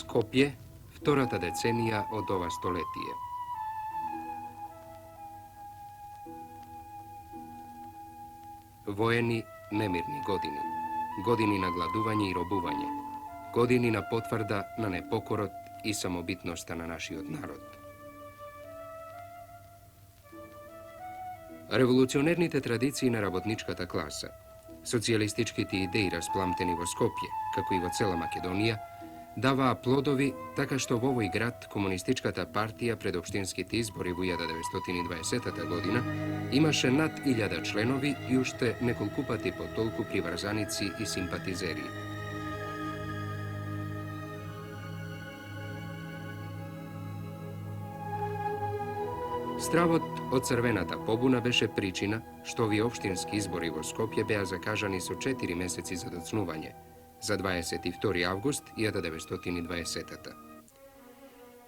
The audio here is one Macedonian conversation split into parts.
Скопје, втората деценија од ова столетие. Воени, немирни години. Години на гладување и робување. Години на потврда на непокорот и самобитноста на нашиот народ. Револуционерните традиции на работничката класа, социјалистичките идеи распламтени во Скопје, како и во цела Македонија, даваа плодови, така што во овој град Комунистичката партија пред општинските избори во 1920 година имаше над 1000 членови и уште неколку пати по толку приврзаници и симпатизери. Стравот од црвената побуна беше причина што овие општински избори во Скопје беа закажани со 4 месеци задоцнување, за 22 август 1920.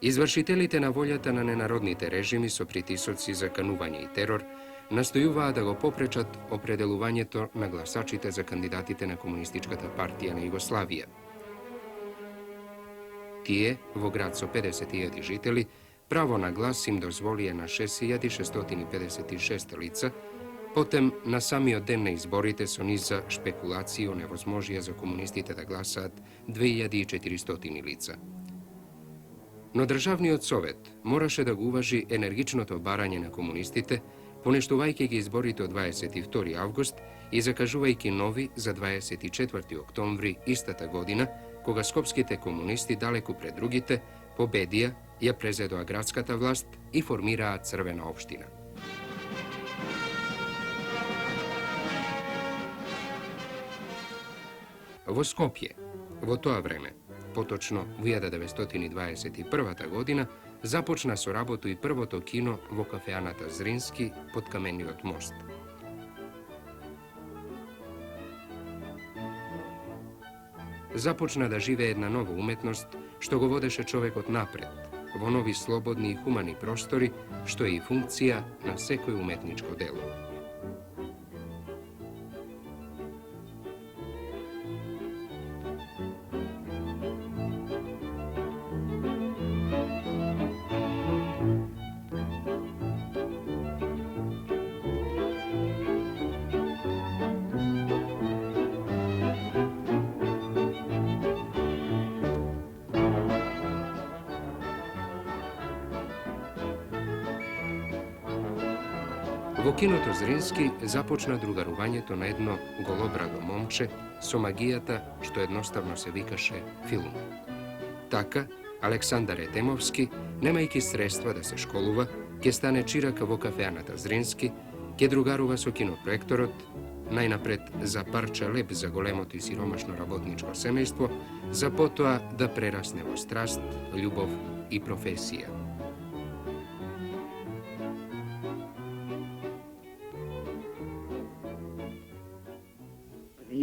Извршителите на волјата на ненародните режими со притисоци за канување и терор настојуваа да го попречат определувањето на гласачите за кандидатите на Комунистичката партија на Југославија. Тие, во град со 50.000 жители, право на глас им дозволија на 6.656 лица, потем на самиот ден на изборите со низ за шпекулации оневозможија за комунистите да гласаат 2400 лица. Но Државниот совет мораше да го уважи енергичното барање на комунистите, понештувајќи ги изборите од 22 август и закажувајќи нови за 24 октомври истата година, кога скопските комунисти далеку пред другите победија, ја презедоа градската власт и формираа Црвена општина. Во Скопје, во тоа време, поточно во 1921 година, започна со работа и првото кино во кафеаната Зрински под Камениот мост. Започна да живее една нова уметност што го водеше човекот напред, во нови слободни и хумани простори, што е и функција на секој уметничко дело. Во киното Зрински започна другарувањето на едно голобрадо момче со магијата што едноставно се викаше филм. Така, Александар Етемовски, немајќи средства да се школува, ќе стане чирак во кафеаната Зрински, ќе другарува со кинопроекторот, најнапред за парче леб за големото и сиромашно работничко семејство, за потоа да прерасне во страст, љубов и професија.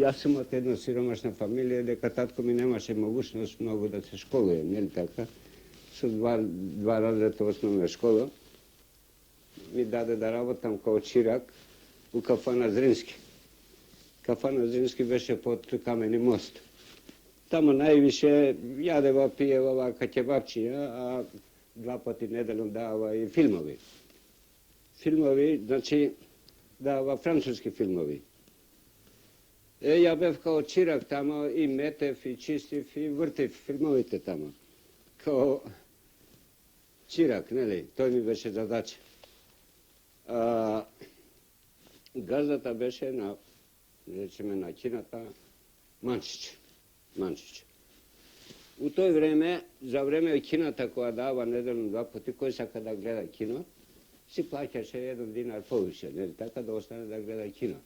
Јас сум од една сиромашна фамилија, дека татко ми немаше могушност многу да се школуе, нели така? Со два разрета основна школа ми даде да работам као чирак у кафана Зрински. Кафана Зрински беше под Камени мост. Тамо највише јадева, пиева каќебапчија, а 2 пати неделно даваа и филмови. Филмови, значи, даваа француски филмови. Ја бев као чирак тамо и метев, и чистив, и вртив филмовите тамо. Као чирак, нели? Тој ми беше задача. Газдата беше на, речеме, на кината Манчич. У тој време, за време од кината која дава неделно 2 пати, кој сака да гледа кино, си плаќаше 1 динар повише, нели? Така да остане да гледа кино.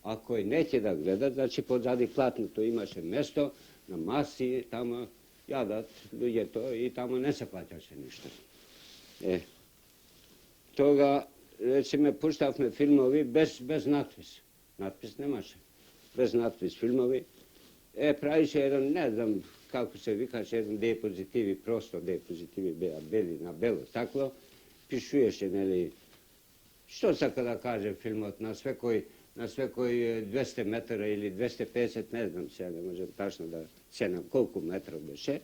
А кој не ќе да гледа, значи подзади платното имаше место на маси, тамо јадат луѓето и тамо не се плаќаше ништо. Тога, речеме, пуштавме филмови без надпис. Надпис немаше. Без надпис филмови. Правише еден, не знам како се викаше, еден диапозитиви, просто диапозитиви беа бели на бело стакло. Пишуеше, нели, што сака да каже филмот на свекој 200 метра или 250, не знам, сега не можем тачно да сенам колку метра беше.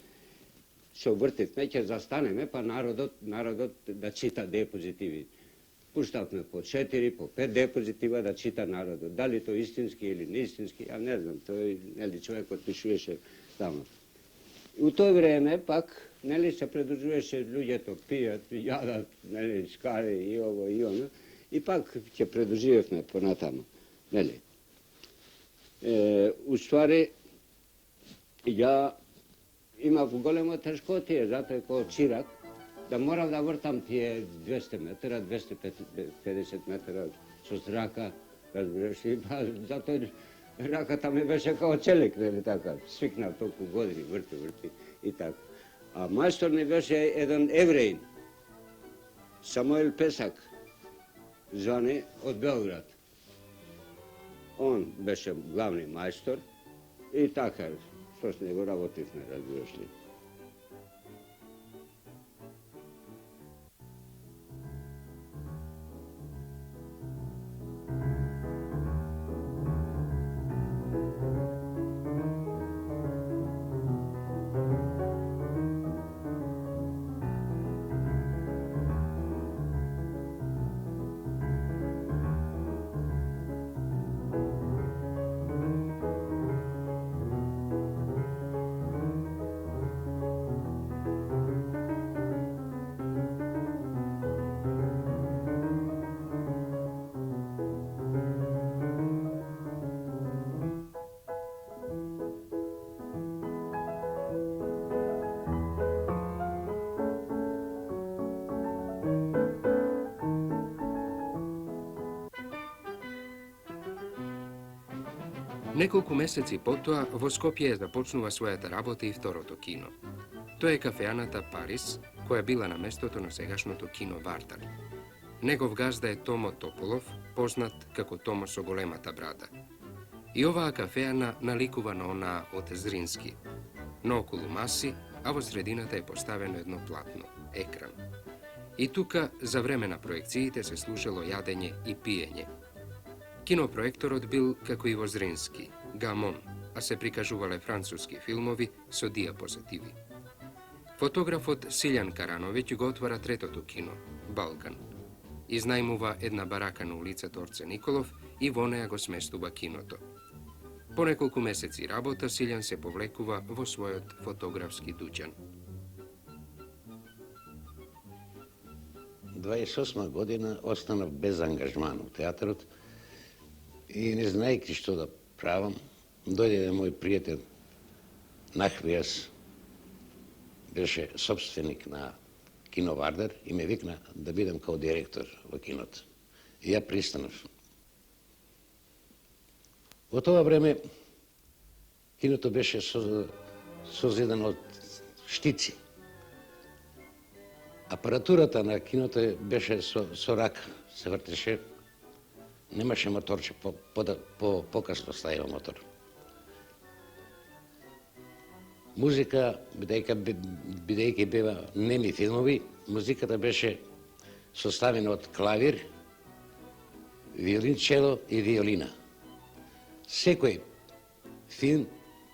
се обртивме, ќе застанеме, па народот да чита диапозитиви. Пуштавме по 4, по 5 диапозитива да чита народот. Дали тоа истински или неистински, ја не знам, тој нели човекот пишуваше тамо. У тоа време пак нели се придружуваше луѓето пијат, јадат, нели скари и ово и оно, и пак ќе придружувавме понатаму, нели. Уствари ја имав големо тешкотија, затоа како чирак, да морав да вртам тие 200 метра, 250 метра со зрака, разбираш, и затоа раката ми беше као челик, нели така, свикнав толку години, врти и така. А мајстор ми беше еден евреин, Самуел Песак, звани од Белград. Он беше главни мајстор и така, со него работивме, разбираш ли. Неколку месеци потоа во Скопје започнува својата работа и второто кино. Тоа е кафеаната Парис, која била на местото на сегашното кино Вардар. Негов газда е Томо Тополов, познат како Томо со големата брада. И оваа кафеана наликува на онаа од Зрински. Наоколу маси, а во средината е поставено едно платно, екран. И тука, за време на проекциите, се слушало јадење и пиење. Кинопроекторот бил, како и во Зрински, гамон, а се прикажувале француски филмови со диапозитиви. Фотографот Силјан Карановиќ го отвара третото кино, Балкан. Изнајмува една барака на улицата Орце Николов и во неа го сместува киното. По неколку месеци работа, Силјан се повлекува во својот фотографски дуќан. 28 година останав без ангажман у театарот и не знаејќи што да правам, дојде мој пријател Нахвијас, беше собственик на кино Вардар и ме викна да бидам као директор во киното. И ја пристанав. Во тоа време киното беше созидано од штици. Апаратурата на киното беше со рака, се вртеше. Немаше моторче, покасно ставива мотор. Музика, бидејќи беа неми филмови, музиката беше составена од клавир, виолинчело и виолина. Секој филм,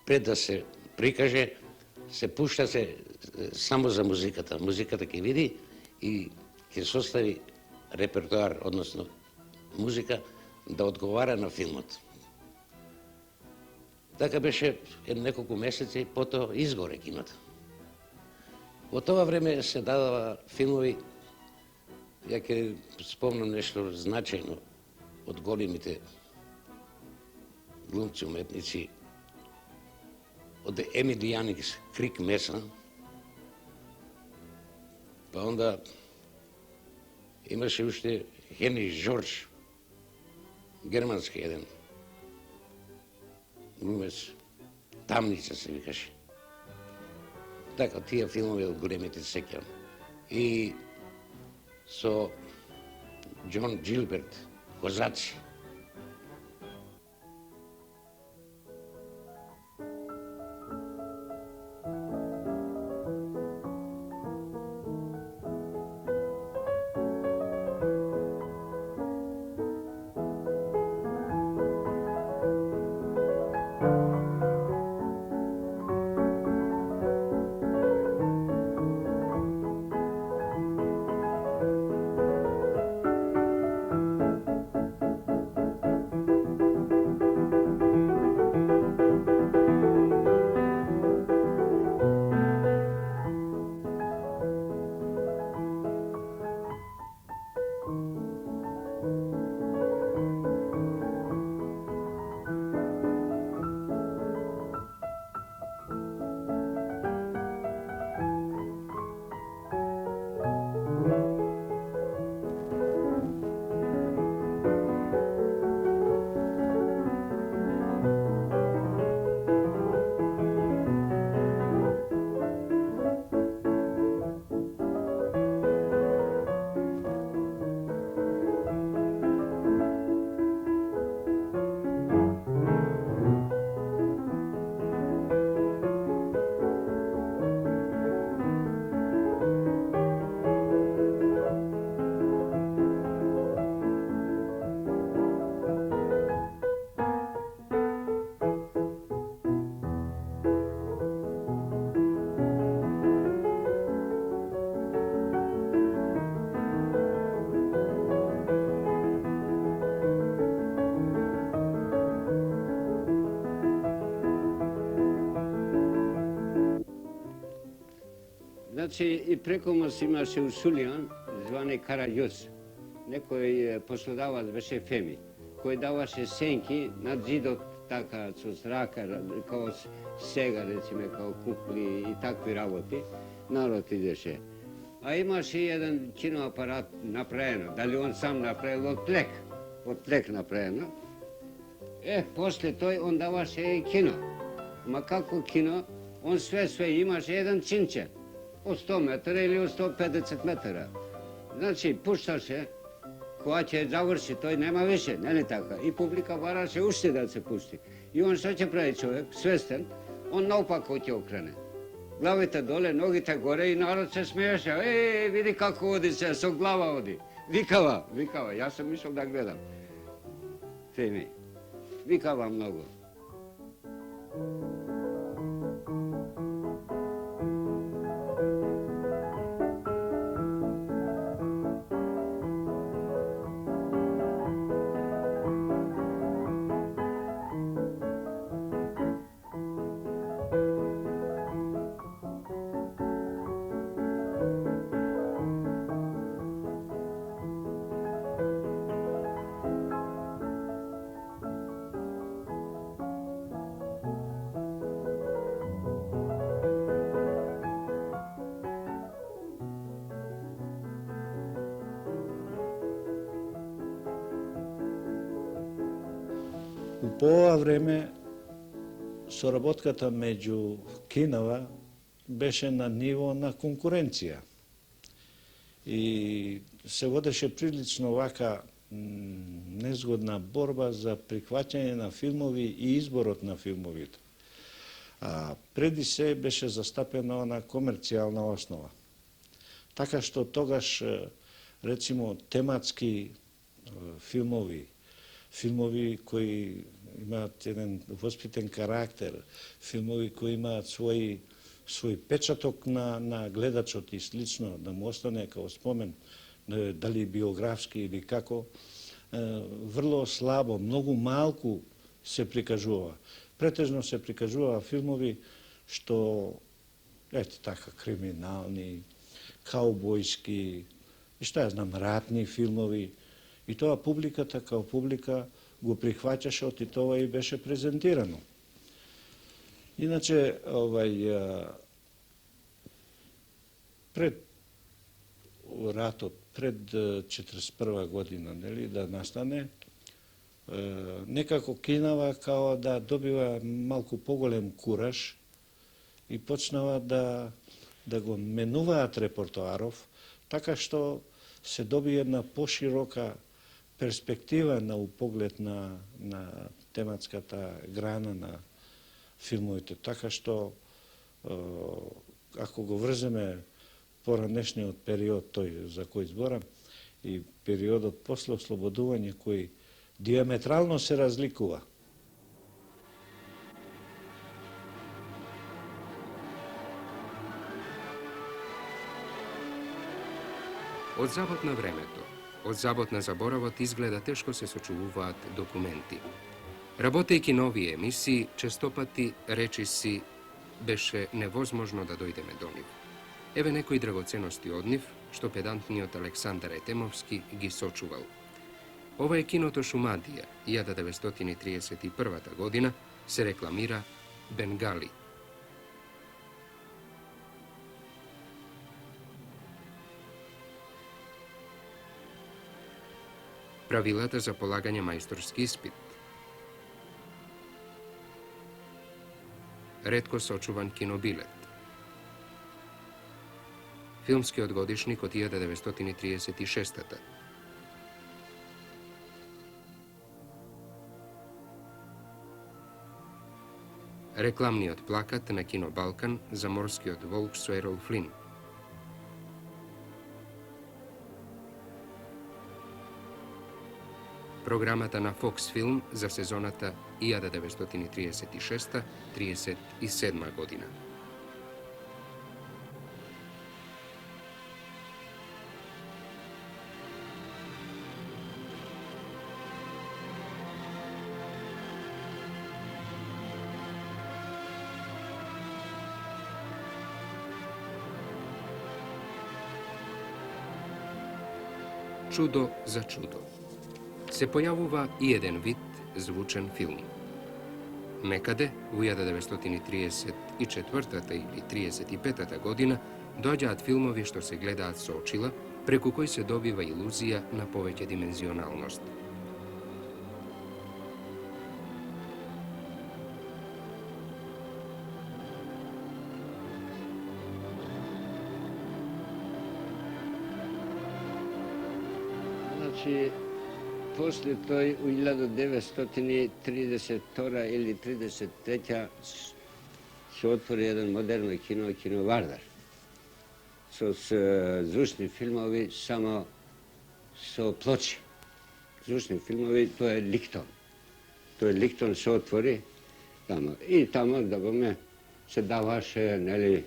пред да се прикаже, се пушта се само за музиката. Музиката ќе види и ќе состави репертуар, односно музика, да одговара на филмот. Така беше неколку месеци, потоа изгоре киното. Во тоа време се дадава филмови, ја ќе спомнам нешто значајно од големите глумци, уметници, од Емил Јаникс, Крик Меса, па онда имаше уште Хенри Жорж, германски еден глумец, Тамница се викаше. Така, тие филмови од големите сеќавам. И со Џон Джилберт, Козаци. Значи и преко нас имаше у Сулијан, зване Караѓоц. Некој послодавац беше Феми, кој даваше сенки над зидот, така, со зрака, као сега, речиме, као кукли и такви работи. Народ идеше. А имаше и еден киноапарат направено, дали он сам направил од плек направено. После тој он даваше и кино. Ма како кино, он све имаше еден чинче од 100 метра или од 150 метра. Значи, пушташе, кога ќе заврши, тој нема више, нели така? И публика бараше уште да се пушти. И он што ќе прави човек, свестен, он наопако ќе окрене. Главите доле, ногите горе и народ се смееше. Види како оди се, со глава оди. Викава, јас сум мислел да гледам. Феми, викава многу. По ова време соработката меѓу кинава беше на ниво на конкуренција. И се водеше прилично вака незгодна борба за прихваќање на филмови и изборот на филмовите. А преди се беше застапено на комерцијална основа. Така што тогаш, речимо, тематски филмови кои имаат еден воспитен карактер, филмови кои имаат свој печаток на гледачот и слично, да му остане као спомен, дали биографски или како, врло слабо, многу малку се прикажува. Претежно се прикажува филмови што, така, криминални, каубојски, и што ја знам, ратни филмови. И тоа публиката као публика го прихваќаше и тоа и беше презентирано. Иначе, пред ратот, пред 41 година, нели, да настане, некако кинава као да добива малку поголем кураж и почнава да го менуваат репертоаров, така што се доби една поширока перспектива на поглед на тематската грана на филмовите. Така што, ако го врземе поранешниот период, тој за кој зборам, и периодот после ослободување, кој диаметрално се разликува. Од забот на времето, од забот на заборавот изгледа тешко се сочувуваат документи. Работејќи на овие емисии, честопати речиси беше невозможно да дојдеме до нив. Еве некои драгоценности од нив, што педантниот Александар Етемовски ги сочувал. Ова е киното Шумадија, 1931 година, се рекламира Бенгали. Правилата за полагање мајсторски испит. Ретко сочуван кинобилет. Филмскиот годишник од 1936-та. Рекламниот плакат на Кино Балкан за Морскиот волк со Ерол Флин. Програмата на Fox Film за сезоната 1936-37 година. Čudo za čudo se pojavува i jedan vid zvučen film. Nekade, u 1934. ili 35. godina, dođat filmovi što se gleda s očila, preko koji se dobiva iluzija na poveće dimenzionalnost. Znači, poslije toj u 1932. ili 33. se otvori jedan moderno kino, kino Vardar. So zvučni filmovi samo so ploči. Zvučni filmovi, to je Likton. To je Likton se otvori tamo. I tamo, da bome, se davaše, neli,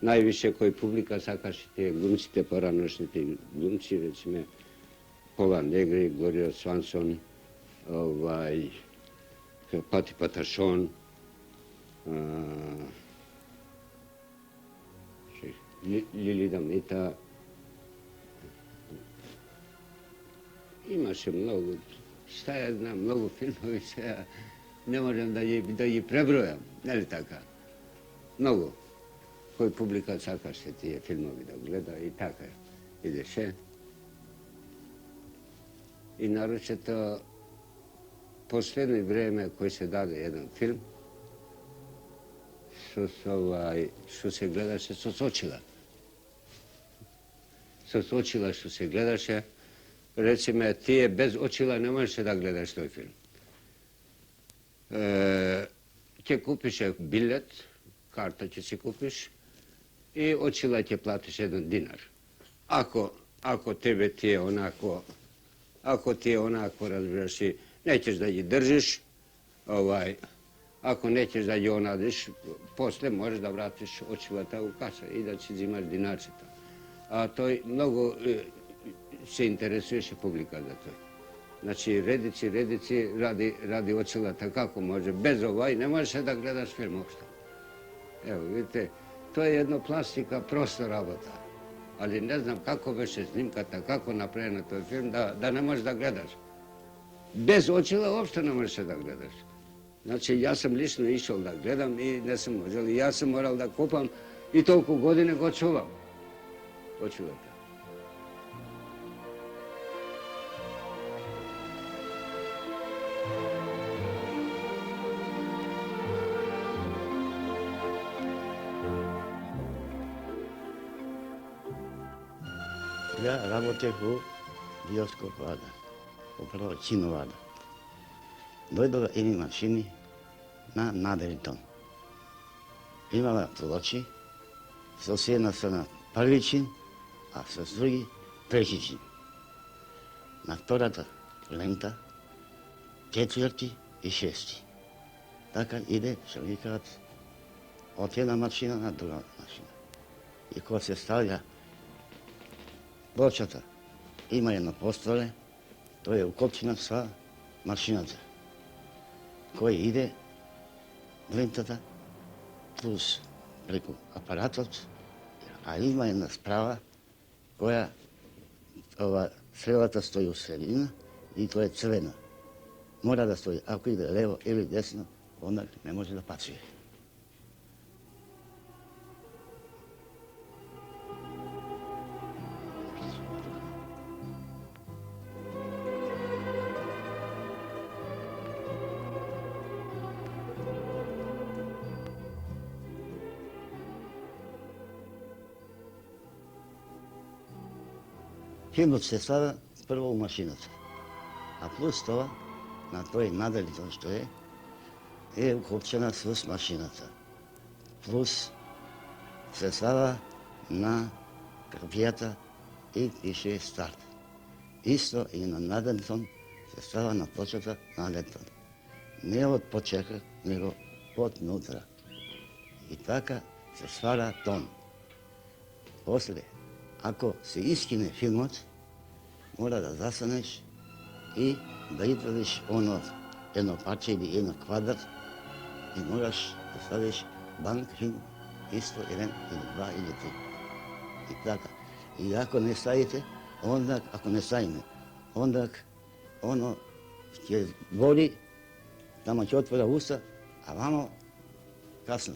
najviše koji publika sakašite glumci, te poranošniti glumci, recimo, Pola Negri, Gorio Swanson, Pati Patašon, Lili Damita. Imaše mnogo, šta ja znam, mnogo filmovi, ja ne možem da ih prebrojam, ne li tako? Mnogo. Koji publika sakaše tije filmovi da gleda i tako ide še. I naročito posljednje vrijeme koji se dade jedan film, što se gledaše s očila. S očila što se gledaše, recimo ti je bez očila ne možeš da gledaš tvoj film. Ti kupiš bilet, karta će si kupiš i očila ti platiš $1 dinar. Ako tebe ti je onako, razbiraš, nećeš da ih držiš, ako nećeš da ih onadiš, posle možeš da vratiš očilata u kasu i da će zimaš dinarčeta. A to mnogo se interesuješ publika za to. Znači, redici radi očilata kako može. Bez ne možeš da gledaš film uopšte. Evo, vidite, to je jedna plastika, prosto rabota. Ali ne znam kako beše snimkata, kako napravljena to je film, da ne možeš da gledaš. Bez očila uopšte ne možeš da gledaš. Znači, ja sam lično išao da gledam i ne sam možel. Ja sam moral da kupam i toliko godine go čuvam. Očilata. Ja работех у биоскоп Вада, управо кино Вада. Дојдова едни машини на Наделтон. Имала плочи, со една страна први чин, а со други трети чин. На втората лента, четврти и шести. Така иде, што викаат, од една машина на друга машина. И кога се ставlja плочата, има едно постоле, тоа е укопчена со машината, кој иде лентата плюс преку апаратот, а има една справа која стрелата стои у средина и тоа е црвена. Мора да стои, ако иде лево или десно, онак не може да пасuje. Филмот се слага прво у машината, а плюс тоа, на тој наделитон што е укопчена с машината. Плюс се слага на копијата и пише старт. Исто и на наделитон се слага на плочата наделитон. Не од почека, него од нутра. И така се свара тон. После, ако се искине филмот, мора да застанеш и да извадиш оно едно парче или едно квадрат и мораш да ставиш банк филм исто еден или два или три. И така. И ако не ставите, onda ako ne sajme, onda ono će boli, tamo će otvora usta, a vamo kasno.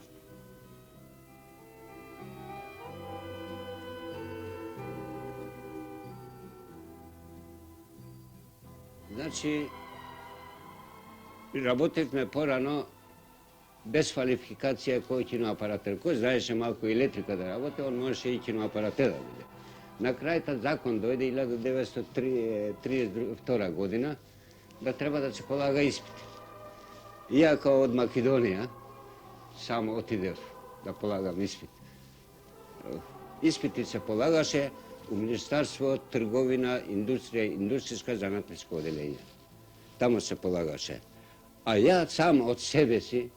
Znači, работевме порано без квалификација кој киноапаратер. Кој знаеше малку електрика да работи, он можеше и киноапаратер да биде. На крајта закон дојде 1932 година да треба да се полага испит. Иако од Македонија само отидев да полагам испит. Испитите се полагаше у Министерство трговина, индустрија, индустријска занатливско оделение. Тамо се полагаше. А ја сам од себе си,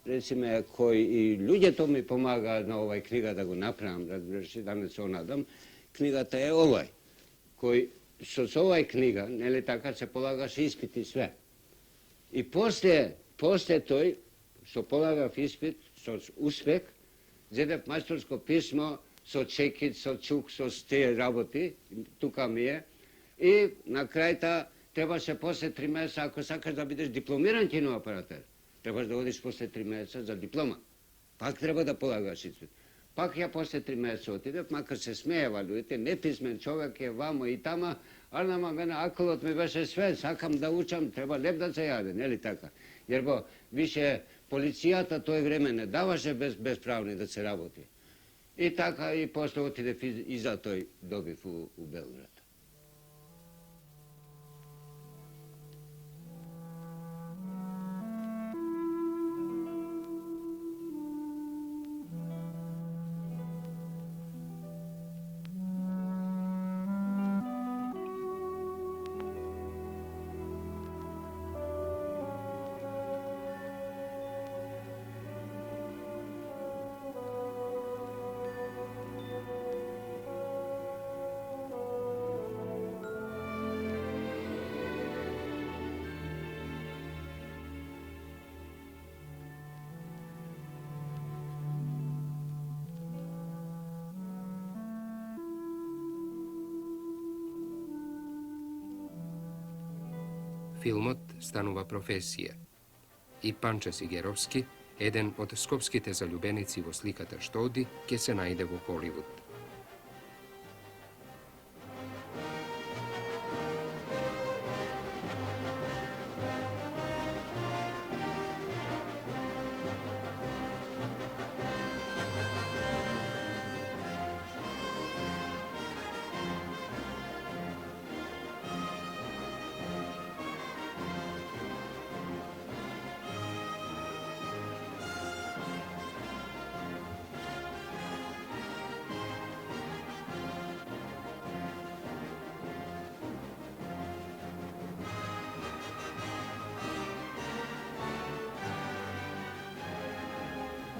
речеме, кој и луѓето ми помага на овај книга да го направам, да не се онадам, книгата е овај, кој со овај книга, нели така, се полагаше испит и све. И после тој, што полагав испит, со успех, зедев мајсторско писмо, со чекит, со чук, со тие работи, тука ми е, и на крајта требаше после 3 месеца, ако сакаш да бидеш дипломиран киноапаратер, требаш да одиш после 3 месеца за диплома. Пак треба да полагаш испит. Пак ја после 3 месеца отидев, макар се смеева луѓето, неписмен човек е вамо и тама, али нама мене аколот ми беше све, сакам да учам, треба леп да се јаде, нели така? Јербо више полицијата тој време не даваше безправни да се работи. И така и после отидев и за тој добив у Белград. Филмот станува професија. И Панче Сигеровски, еден од скопските заљубеници во сликата што оди, ќе се најде во Холивуд.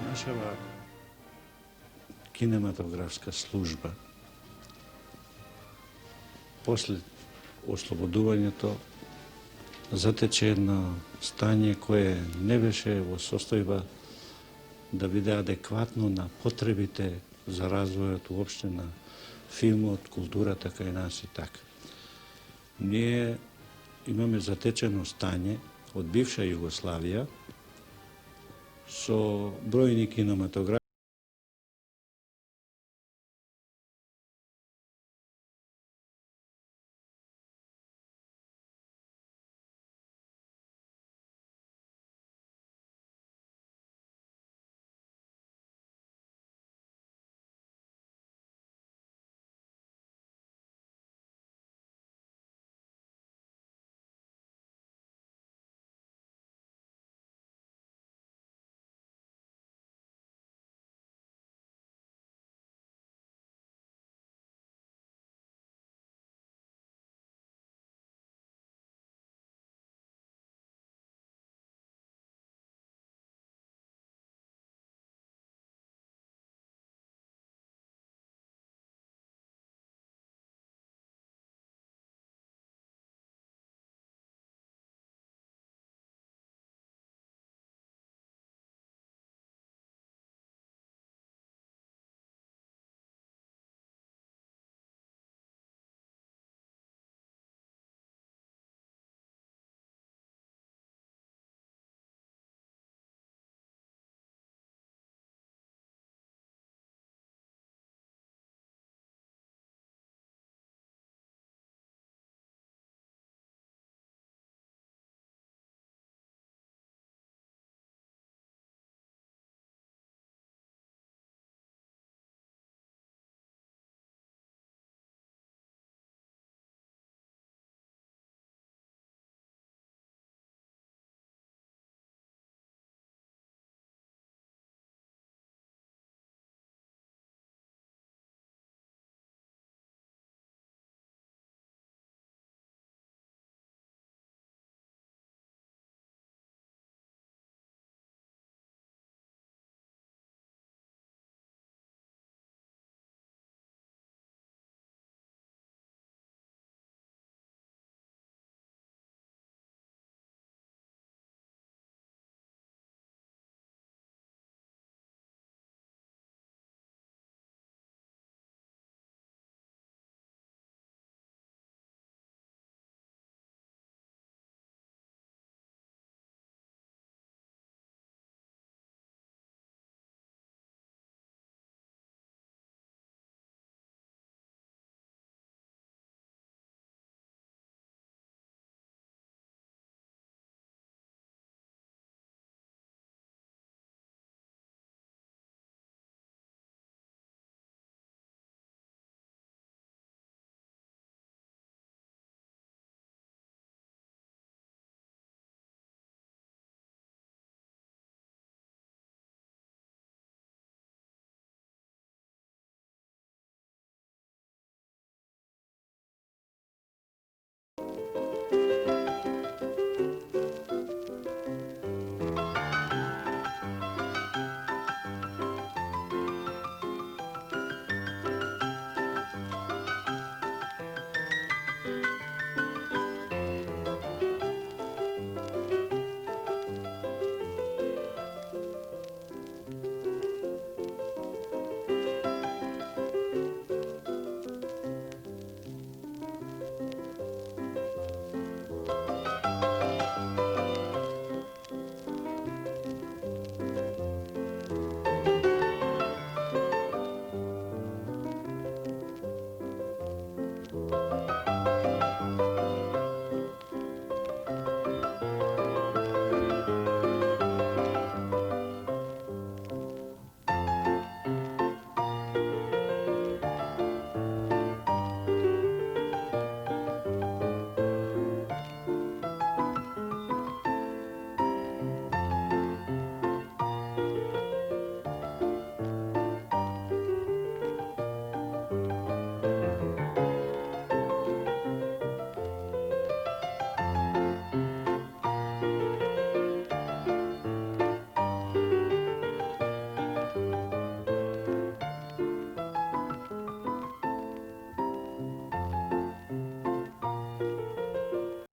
Нашава кинематографска служба после ослободувањето затече едно стање кое не беше во состојба да биде адекватно на потребите за развојот уопште на филмот, културата кај нас и така. Ние имаме затечено стање од бивша Југославија со бројни кинематографи